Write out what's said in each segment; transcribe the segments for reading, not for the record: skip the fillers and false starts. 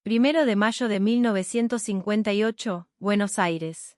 1 de mayo de 1958, Buenos Aires.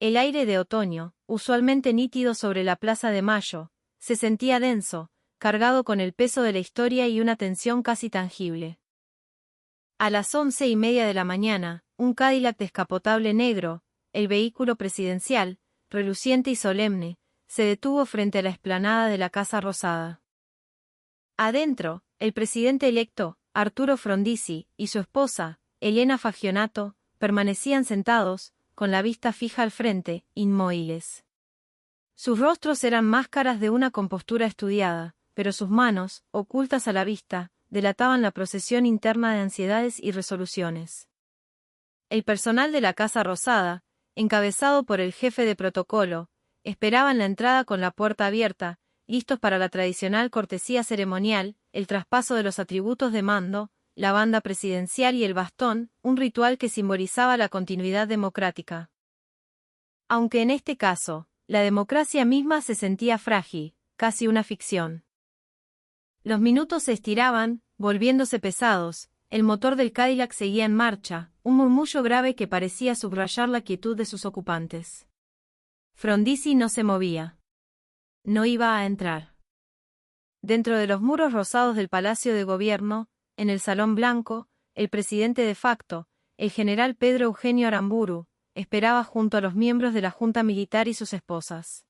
El aire de otoño, usualmente nítido sobre la Plaza de Mayo, se sentía denso, cargado con el peso de la historia y una tensión casi tangible. A las 11:30 de la mañana, un Cadillac descapotable negro, el vehículo presidencial, reluciente y solemne, se detuvo frente a la explanada de la Casa Rosada. Adentro, el presidente electo, Arturo Frondizi, y su esposa, Elena Fagionato, permanecían sentados, con la vista fija al frente, inmóviles. Sus rostros eran máscaras de una compostura estudiada, pero sus manos, ocultas a la vista, delataban la procesión interna de ansiedades y resoluciones. El personal de la Casa Rosada, encabezado por el jefe de protocolo, esperaba en la entrada con la puerta abierta, listos para la tradicional cortesía ceremonial, el traspaso de los atributos de mando, la banda presidencial y el bastón, un ritual que simbolizaba la continuidad democrática. Aunque en este caso, la democracia misma se sentía frágil, casi una ficción. Los minutos se estiraban, volviéndose pesados, el motor del Cadillac seguía en marcha, un murmullo grave que parecía subrayar la quietud de sus ocupantes. Frondizi no se movía. No iba a entrar. Dentro de los muros rosados del Palacio de Gobierno, en el Salón Blanco, el presidente de facto, el general Pedro Eugenio Aramburu, esperaba junto a los miembros de la Junta Militar y sus esposas.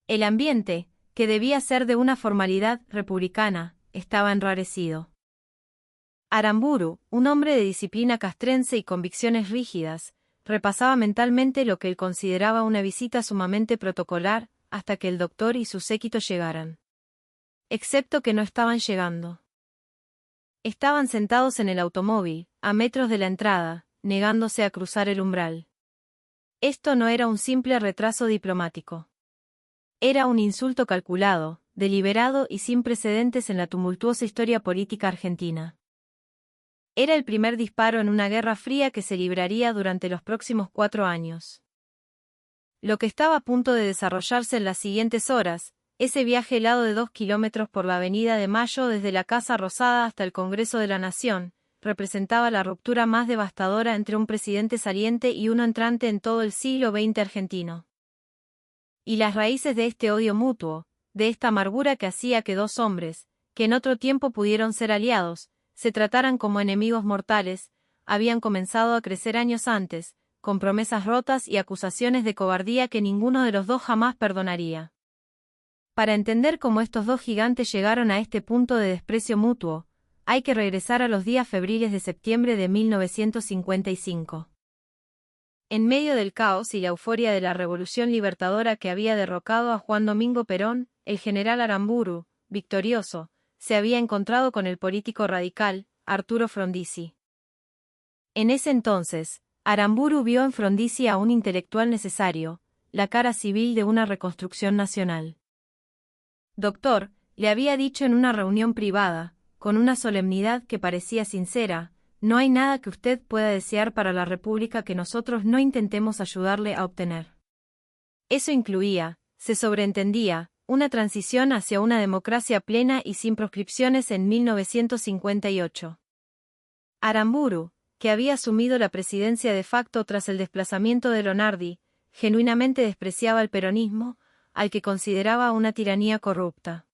El ambiente, que debía ser de una formalidad republicana, estaba enrarecido. Aramburu, un hombre de disciplina castrense y convicciones rígidas, repasaba mentalmente lo que él consideraba una visita sumamente protocolar, hasta que el doctor y su séquito llegaran. Excepto que no estaban llegando. Estaban sentados en el automóvil, a metros de la entrada, negándose a cruzar el umbral. Esto no era un simple retraso diplomático. Era un insulto calculado, deliberado y sin precedentes en la tumultuosa historia política argentina. Era el primer disparo en una guerra fría que se libraría durante los próximos 4 años. Lo que estaba a punto de desarrollarse en las siguientes horas, ese viaje helado de 2 kilómetros por la Avenida de Mayo desde la Casa Rosada hasta el Congreso de la Nación, representaba la ruptura más devastadora entre un presidente saliente y uno entrante en todo el siglo XX argentino. Y las raíces de este odio mutuo, de esta amargura que hacía que dos hombres, que en otro tiempo pudieron ser aliados, se trataran como enemigos mortales, habían comenzado a crecer años antes, con promesas rotas y acusaciones de cobardía que ninguno de los dos jamás perdonaría. Para entender cómo estos dos gigantes llegaron a este punto de desprecio mutuo, hay que regresar a los días febriles de septiembre de 1955. En medio del caos y la euforia de la Revolución Libertadora que había derrocado a Juan Domingo Perón, el general Aramburu, victorioso, se había encontrado con el político radical, Arturo Frondizi. En ese entonces, Aramburu vio en Frondizi a un intelectual necesario, la cara civil de una reconstrucción nacional. Doctor, le había dicho en una reunión privada, con una solemnidad que parecía sincera, no hay nada que usted pueda desear para la República que nosotros no intentemos ayudarle a obtener. Eso incluía, se sobreentendía, una transición hacia una democracia plena y sin proscripciones en 1958. Aramburu, que había asumido la presidencia de facto tras el desplazamiento de Lonardi, genuinamente despreciaba el peronismo, al que consideraba una tiranía corrupta.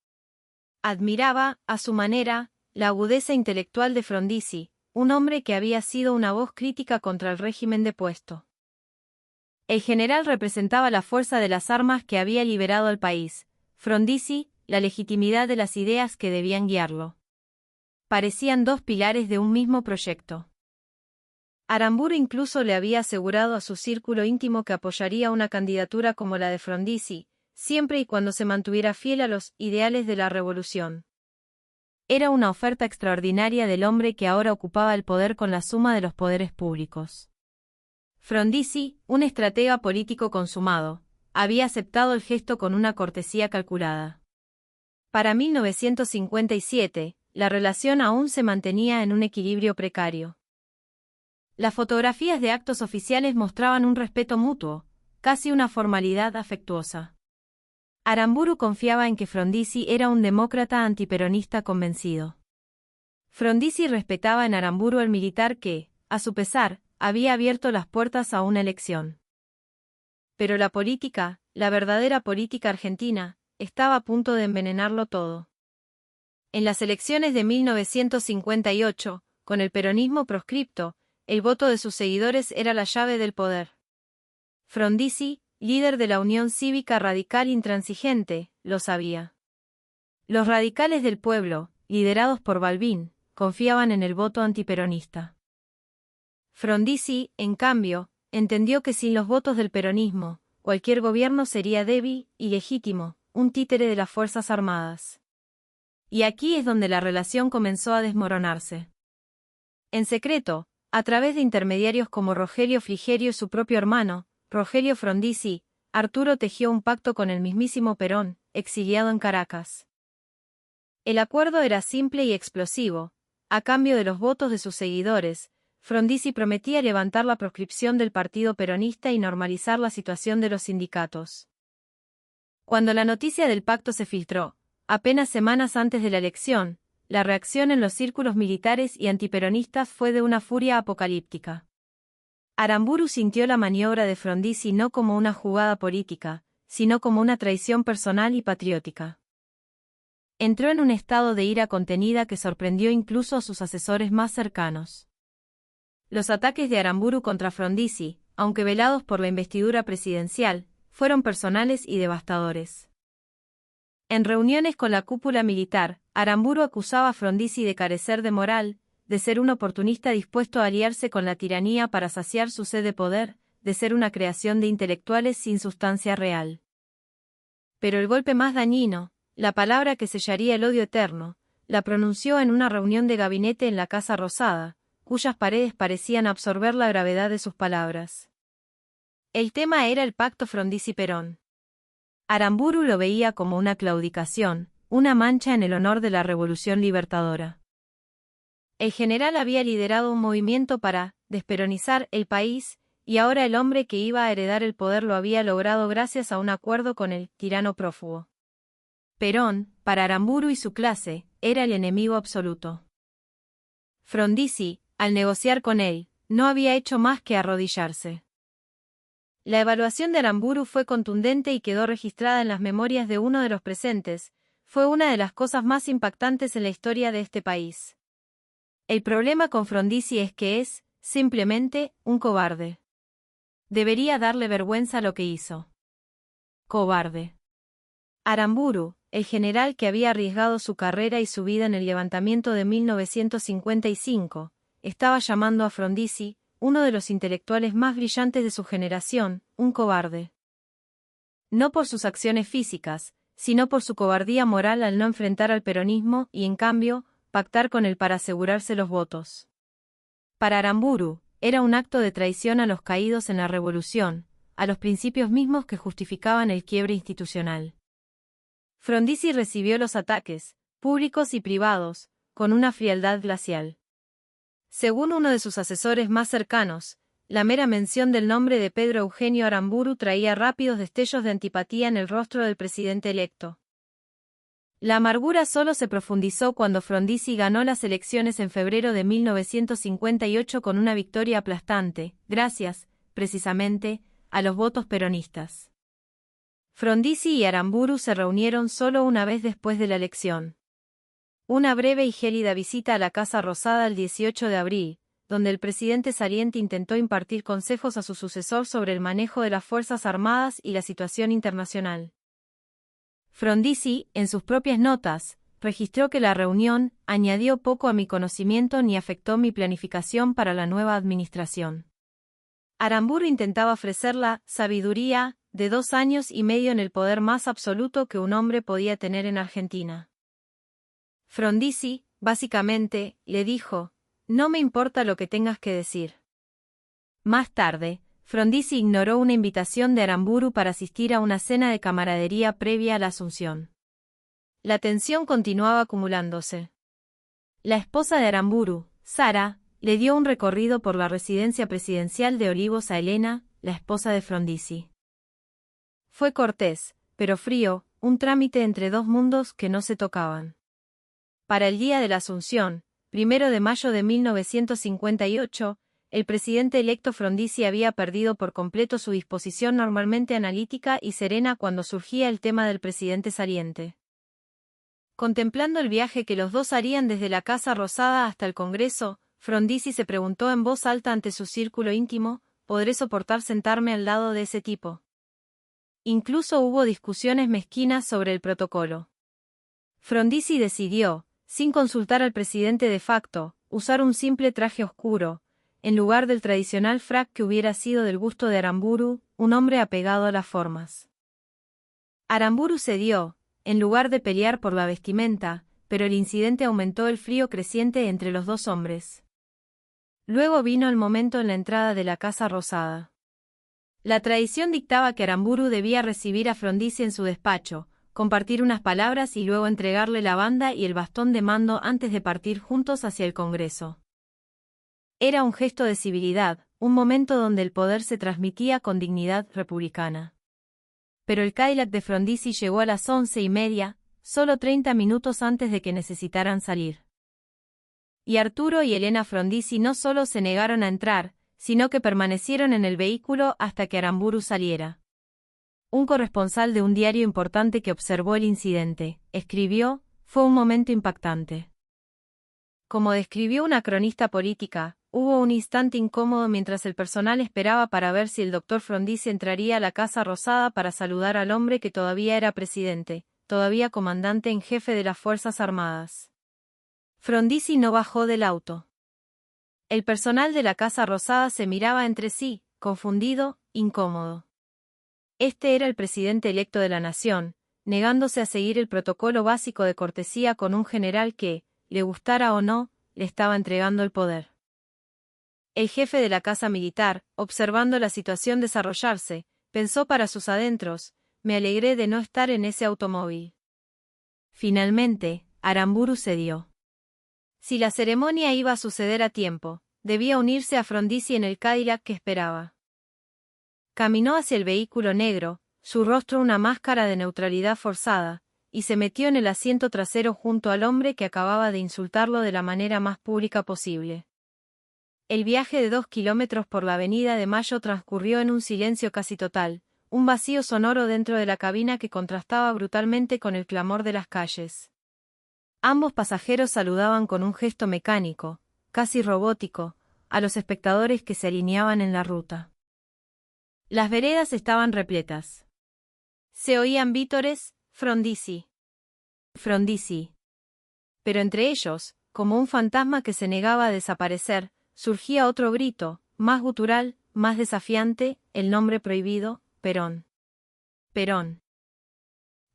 Admiraba, a su manera, la agudeza intelectual de Frondizi, un hombre que había sido una voz crítica contra el régimen depuesto. El general representaba la fuerza de las armas que había liberado al país, Frondizi, la legitimidad de las ideas que debían guiarlo. Parecían dos pilares de un mismo proyecto. Aramburu incluso le había asegurado a su círculo íntimo que apoyaría una candidatura como la de Frondizi, siempre y cuando se mantuviera fiel a los ideales de la revolución. Era una oferta extraordinaria del hombre que ahora ocupaba el poder con la suma de los poderes públicos. Frondizi, un estratega político consumado, había aceptado el gesto con una cortesía calculada. Para 1957, la relación aún se mantenía en un equilibrio precario. Las fotografías de actos oficiales mostraban un respeto mutuo, casi una formalidad afectuosa. Aramburu confiaba en que Frondizi era un demócrata antiperonista convencido. Frondizi respetaba en Aramburu al militar que, a su pesar, había abierto las puertas a una elección. Pero la política, la verdadera política argentina, estaba a punto de envenenarlo todo. En las elecciones de 1958, con el peronismo proscripto, el voto de sus seguidores era la llave del poder. Frondizi, líder de la Unión Cívica Radical Intransigente, lo sabía. Los radicales del pueblo, liderados por Balbín, confiaban en el voto antiperonista. Frondizi, en cambio, entendió que sin los votos del peronismo, cualquier gobierno sería débil, ilegítimo, un títere de las Fuerzas Armadas. Y aquí es donde la relación comenzó a desmoronarse. En secreto, a través de intermediarios como Rogelio Frigerio y su propio hermano, Rogelio Frondizi, Arturo tejió un pacto con el mismísimo Perón, exiliado en Caracas. El acuerdo era simple y explosivo. A cambio de los votos de sus seguidores, Frondizi prometía levantar la proscripción del partido peronista y normalizar la situación de los sindicatos. Cuando la noticia del pacto se filtró, apenas semanas antes de la elección, la reacción en los círculos militares y antiperonistas fue de una furia apocalíptica. Aramburu sintió la maniobra de Frondizi no como una jugada política, sino como una traición personal y patriótica. Entró en un estado de ira contenida que sorprendió incluso a sus asesores más cercanos. Los ataques de Aramburu contra Frondizi, aunque velados por la investidura presidencial, fueron personales y devastadores. En reuniones con la cúpula militar, Aramburu acusaba a Frondizi de carecer de moral, de ser un oportunista dispuesto a aliarse con la tiranía para saciar su sed de poder, de ser una creación de intelectuales sin sustancia real. Pero el golpe más dañino, la palabra que sellaría el odio eterno, la pronunció en una reunión de gabinete en la Casa Rosada, cuyas paredes parecían absorber la gravedad de sus palabras. El tema era el pacto Frondizi-Perón. Aramburu lo veía como una claudicación, una mancha en el honor de la Revolución Libertadora. El general había liderado un movimiento para desperonizar el país, y ahora el hombre que iba a heredar el poder lo había logrado gracias a un acuerdo con el tirano prófugo. Perón, para Aramburu y su clase, era el enemigo absoluto. Frondizi, al negociar con él, no había hecho más que arrodillarse. La evaluación de Aramburu fue contundente y quedó registrada en las memorias de uno de los presentes. Fue una de las cosas más impactantes en la historia de este país. El problema con Frondizi es que es, simplemente, un cobarde. Debería darle vergüenza lo que hizo. Cobarde. Aramburu, el general que había arriesgado su carrera y su vida en el levantamiento de 1955, estaba llamando a Frondizi, uno de los intelectuales más brillantes de su generación, un cobarde. No por sus acciones físicas, sino por su cobardía moral al no enfrentar al peronismo y, en cambio, pactar con él para asegurarse los votos. Para Aramburu, era un acto de traición a los caídos en la revolución, a los principios mismos que justificaban el quiebre institucional. Frondizi recibió los ataques, públicos y privados, con una frialdad glacial. Según uno de sus asesores más cercanos, la mera mención del nombre de Pedro Eugenio Aramburu traía rápidos destellos de antipatía en el rostro del presidente electo. La amargura solo se profundizó cuando Frondizi ganó las elecciones en febrero de 1958 con una victoria aplastante, gracias, precisamente, a los votos peronistas. Frondizi y Aramburu se reunieron solo una vez después de la elección. Una breve y gélida visita a la Casa Rosada el 18 de abril, donde el presidente saliente intentó impartir consejos a su sucesor sobre el manejo de las Fuerzas Armadas y la situación internacional. Frondizi, en sus propias notas, registró que la reunión añadió poco a mi conocimiento ni afectó mi planificación para la nueva administración. Aramburu intentaba ofrecer la sabiduría de 2 años y medio en el poder más absoluto que un hombre podía tener en Argentina. Frondizi, básicamente, le dijo: no me importa lo que tengas que decir. Más tarde, Frondizi ignoró una invitación de Aramburu para asistir a una cena de camaradería previa a la Asunción. La tensión continuaba acumulándose. La esposa de Aramburu, Sara, le dio un recorrido por la residencia presidencial de Olivos a Elena, la esposa de Frondizi. Fue cortés, pero frío, un trámite entre dos mundos que no se tocaban. Para el día de la Asunción, 1 de mayo de 1958, el presidente electo Frondizi había perdido por completo su disposición normalmente analítica y serena cuando surgía el tema del presidente saliente. Contemplando el viaje que los dos harían desde la Casa Rosada hasta el Congreso, Frondizi se preguntó en voz alta ante su círculo íntimo: ¿podré soportar sentarme al lado de ese tipo? Incluso hubo discusiones mezquinas sobre el protocolo. Frondizi decidió, sin consultar al presidente de facto, usar un simple traje oscuro, en lugar del tradicional frac que hubiera sido del gusto de Aramburu, un hombre apegado a las formas. Aramburu cedió, en lugar de pelear por la vestimenta, pero el incidente aumentó el frío creciente entre los dos hombres. Luego vino el momento en la entrada de la Casa Rosada. La tradición dictaba que Aramburu debía recibir a Frondizi en su despacho, compartir unas palabras y luego entregarle la banda y el bastón de mando antes de partir juntos hacia el Congreso. Era un gesto de civilidad, un momento donde el poder se transmitía con dignidad republicana. Pero el Cadillac de Frondizi llegó a las 11:30, solo 30 minutos antes de que necesitaran salir. Y Arturo y Elena Frondizi no solo se negaron a entrar, sino que permanecieron en el vehículo hasta que Aramburu saliera. Un corresponsal de un diario importante que observó el incidente, escribió: fue un momento impactante. Como describió una cronista política, hubo un instante incómodo mientras el personal esperaba para ver si el doctor Frondizi entraría a la Casa Rosada para saludar al hombre que todavía era presidente, todavía comandante en jefe de las Fuerzas Armadas. Frondizi no bajó del auto. El personal de la Casa Rosada se miraba entre sí, confundido, incómodo. Este era el presidente electo de la nación, negándose a seguir el protocolo básico de cortesía con un general que, le gustara o no, le estaba entregando el poder. El jefe de la casa militar, observando la situación desarrollarse, pensó para sus adentros: me alegré de no estar en ese automóvil. Finalmente, Aramburu cedió. Si la ceremonia iba a suceder a tiempo, debía unirse a Frondizi en el Cadillac que esperaba. Caminó hacia el vehículo negro, su rostro una máscara de neutralidad forzada, y se metió en el asiento trasero junto al hombre que acababa de insultarlo de la manera más pública posible. El viaje de 2 kilómetros por la Avenida de Mayo transcurrió en un silencio casi total, un vacío sonoro dentro de la cabina que contrastaba brutalmente con el clamor de las calles. Ambos pasajeros saludaban con un gesto mecánico, casi robótico, a los espectadores que se alineaban en la ruta. Las veredas estaban repletas. Se oían vítores: Frondizi. Frondizi. Pero entre ellos, como un fantasma que se negaba a desaparecer, surgía otro grito, más gutural, más desafiante: el nombre prohibido: Perón. Perón.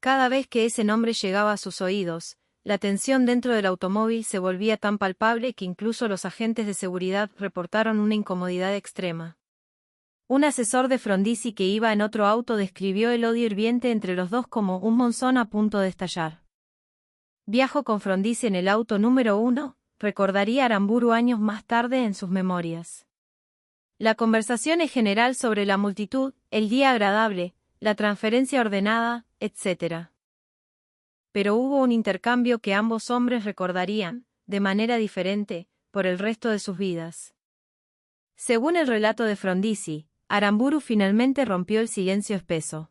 Cada vez que ese nombre llegaba a sus oídos, la tensión dentro del automóvil se volvía tan palpable que incluso los agentes de seguridad reportaron una incomodidad extrema. Un asesor de Frondizi que iba en otro auto describió el odio hirviente entre los dos como un monzón a punto de estallar. Viajo con Frondizi en el auto número 1, recordaría Aramburu años más tarde en sus memorias. La conversación es general sobre la multitud, el día agradable, la transferencia ordenada, etc. Pero hubo un intercambio que ambos hombres recordarían, de manera diferente, por el resto de sus vidas. Según el relato de Frondizi, Aramburu finalmente rompió el silencio espeso.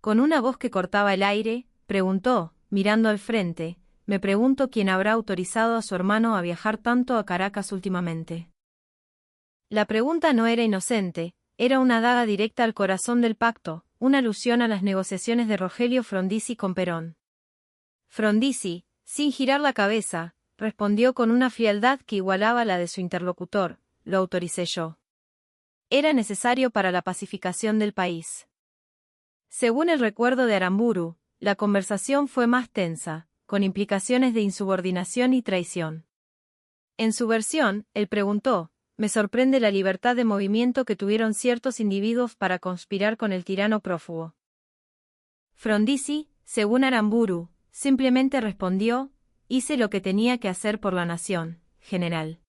Con una voz que cortaba el aire, preguntó, mirando al frente: me pregunto quién habrá autorizado a su hermano a viajar tanto a Caracas últimamente. La pregunta no era inocente, era una daga directa al corazón del pacto, una alusión a las negociaciones de Rogelio Frondizi con Perón. Frondizi, sin girar la cabeza, respondió con una frialdad que igualaba la de su interlocutor: lo autoricé yo. Era necesario para la pacificación del país. Según el recuerdo de Aramburu, la conversación fue más tensa, con implicaciones de insubordinación y traición. En su versión, él preguntó: me sorprende la libertad de movimiento que tuvieron ciertos individuos para conspirar con el tirano prófugo. Frondizi, según Aramburu, simplemente respondió: hice lo que tenía que hacer por la nación, general.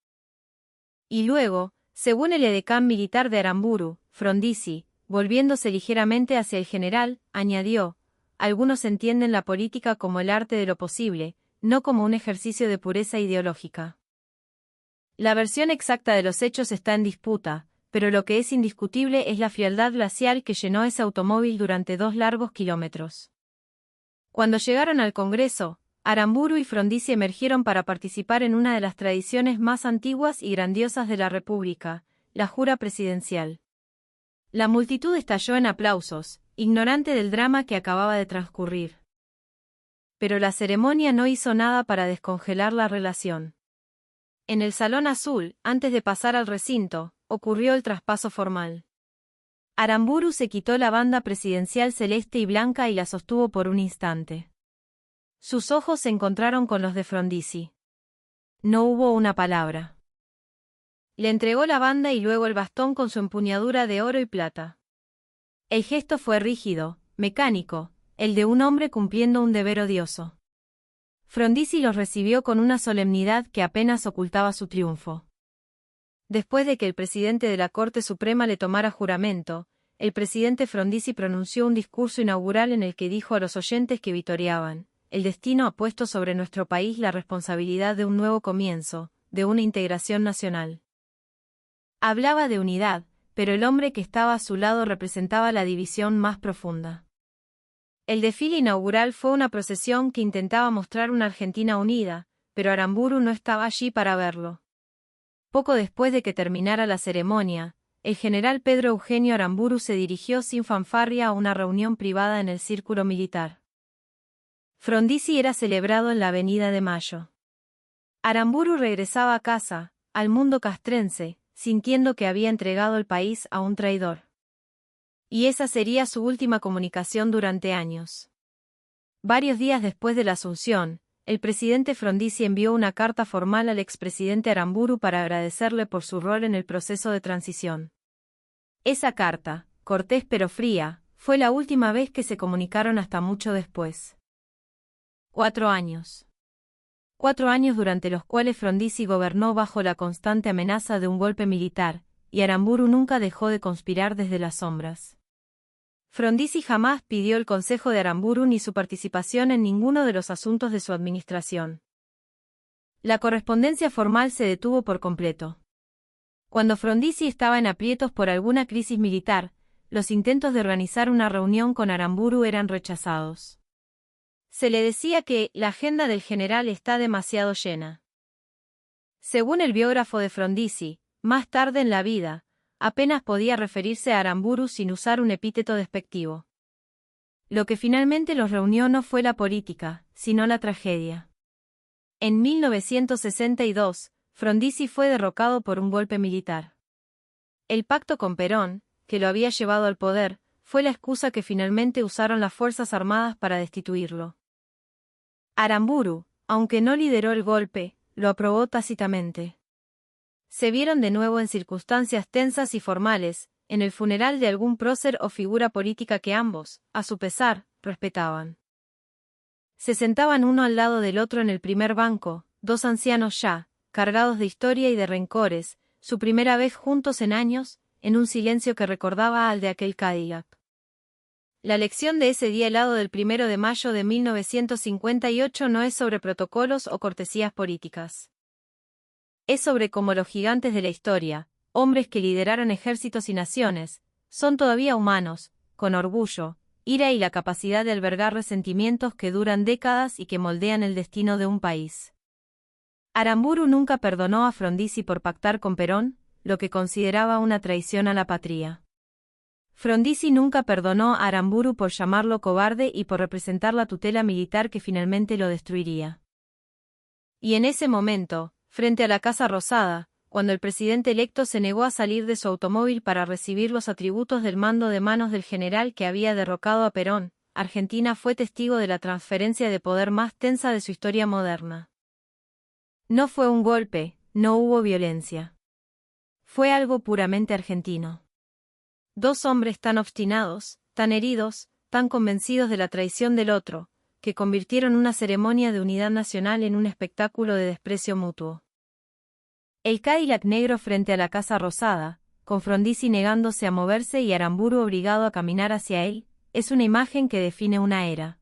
Y luego, según el edecán militar de Aramburu, Frondizi, volviéndose ligeramente hacia el general, añadió: algunos entienden la política como el arte de lo posible, no como un ejercicio de pureza ideológica. La versión exacta de los hechos está en disputa, pero lo que es indiscutible es la frialdad glacial que llenó ese automóvil durante 2 largos kilómetros. Cuando llegaron al Congreso, Aramburu y Frondizi emergieron para participar en una de las tradiciones más antiguas y grandiosas de la República, la jura presidencial. La multitud estalló en aplausos, ignorante del drama que acababa de transcurrir. Pero la ceremonia no hizo nada para descongelar la relación. En el Salón Azul, antes de pasar al recinto, ocurrió el traspaso formal. Aramburu se quitó la banda presidencial celeste y blanca y la sostuvo por un instante. Sus ojos se encontraron con los de Frondizi. No hubo una palabra. Le entregó la banda y luego el bastón con su empuñadura de oro y plata. El gesto fue rígido, mecánico, el de un hombre cumpliendo un deber odioso. Frondizi los recibió con una solemnidad que apenas ocultaba su triunfo. Después de que el presidente de la Corte Suprema le tomara juramento, el presidente Frondizi pronunció un discurso inaugural en el que dijo a los oyentes que vitoreaban: el destino ha puesto sobre nuestro país la responsabilidad de un nuevo comienzo, de una integración nacional. Hablaba de unidad, pero el hombre que estaba a su lado representaba la división más profunda. El desfile inaugural fue una procesión que intentaba mostrar una Argentina unida, pero Aramburu no estaba allí para verlo. Poco después de que terminara la ceremonia, el general Pedro Eugenio Aramburu se dirigió sin fanfarria a una reunión privada en el círculo militar. Frondizi era celebrado en la Avenida de Mayo. Aramburu regresaba a casa, al mundo castrense, sintiendo que había entregado el país a un traidor. Y esa sería su última comunicación durante años. Varios días después de la asunción, el presidente Frondizi envió una carta formal al expresidente Aramburu para agradecerle por su rol en el proceso de transición. Esa carta, cortés pero fría, fue la última vez que se comunicaron hasta mucho después. 4 años. 4 años durante los cuales Frondizi gobernó bajo la constante amenaza de un golpe militar, y Aramburu nunca dejó de conspirar desde las sombras. Frondizi jamás pidió el consejo de Aramburu ni su participación en ninguno de los asuntos de su administración. La correspondencia formal se detuvo por completo. Cuando Frondizi estaba en aprietos por alguna crisis militar, los intentos de organizar una reunión con Aramburu eran rechazados. Se le decía que la agenda del general está demasiado llena. Según el biógrafo de Frondizi, más tarde en la vida, apenas podía referirse a Aramburu sin usar un epíteto despectivo. Lo que finalmente los reunió no fue la política, sino la tragedia. En 1962, Frondizi fue derrocado por un golpe militar. El pacto con Perón, que lo había llevado al poder, fue la excusa que finalmente usaron las Fuerzas Armadas para destituirlo. Aramburu, aunque no lideró el golpe, lo aprobó tácitamente. Se vieron de nuevo en circunstancias tensas y formales, en el funeral de algún prócer o figura política que ambos, a su pesar, respetaban. Se sentaban uno al lado del otro en el primer banco, 2 ancianos ya, cargados de historia y de rencores, su primera vez juntos en años, en un silencio que recordaba al de aquel Cadillac. La lección de ese día helado del 1 de mayo de 1958 no es sobre protocolos o cortesías políticas. Es sobre cómo los gigantes de la historia, hombres que lideraron ejércitos y naciones, son todavía humanos, con orgullo, ira y la capacidad de albergar resentimientos que duran décadas y que moldean el destino de un país. Aramburu nunca perdonó a Frondizi por pactar con Perón, lo que consideraba una traición a la patria. Frondizi nunca perdonó a Aramburu por llamarlo cobarde y por representar la tutela militar que finalmente lo destruiría. Y en ese momento, frente a la Casa Rosada, cuando el presidente electo se negó a salir de su automóvil para recibir los atributos del mando de manos del general que había derrocado a Perón, Argentina fue testigo de la transferencia de poder más tensa de su historia moderna. No fue un golpe, no hubo violencia. Fue algo puramente argentino. 2 hombres tan obstinados, tan heridos, tan convencidos de la traición del otro, que convirtieron una ceremonia de unidad nacional en un espectáculo de desprecio mutuo. El Cadillac negro frente a la Casa Rosada, con Frondizi negándose a moverse y Aramburu obligado a caminar hacia él, es una imagen que define una era.